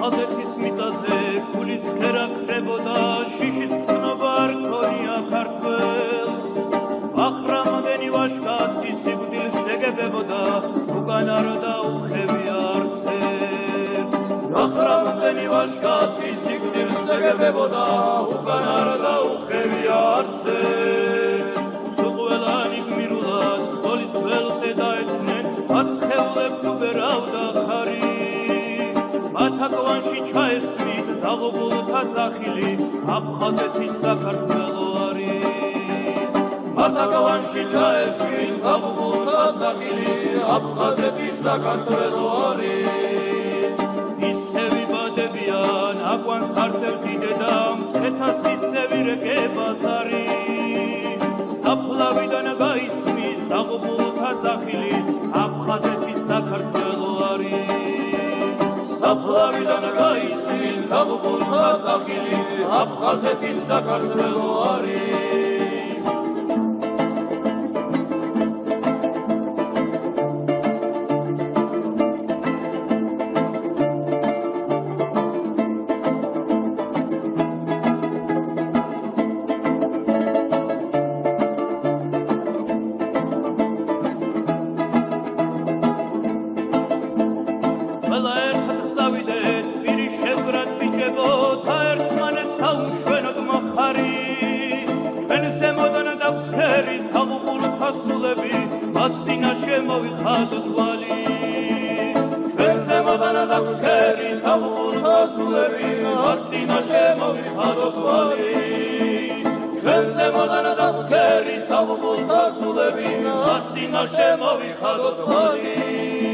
აფხაზეთის მიწაზე გულის ქერა ქრებოდა შიშის გრძნობა არ ქონია ქართველს ახრამოდენი ვაშკაცი სიკვდილს ეგებებოდა უკან არ დაუხევია არცერთ ახრამოდენი ვაშკაცი სიკვდილს ეგებებოდა უკან არ დაუხევია არცერთ სულველანი გმირულად თოლის ველზე დაეცნენ აცხეულებს უბერავდა ხარი მათაკვანში ჩაესმით დაღუპულთა ძახილი აფხაზეთის საქართველო არის მათაკვანში ჩაესმით დაღუპულთა ძახილი აფხაზეთის საქართველო არის ისევი ბადებიან აკვანს ხარცევთი დედა მცხეთას ისევი რეკებას არის საფლავიდან გაისმის დაღუპულთა ძახილი აფხაზეთის საქართველო არის საფლავიდან გაისმის დაღუპულთა ძახილი აფხაზეთის საქართველო არის ქერის დაღუპულთა სულები მათ წინაშე მოვიხადო თვალი ჩვენ ზემოდან დაგვს ქერის დაღუპულთა სულები მათ წინაშე მოვიხადო თვალი ჩვენ ზემოდან დაგვს ქერის დაღუპულთა სულები მათ წინაშე მოვიხადო თვალი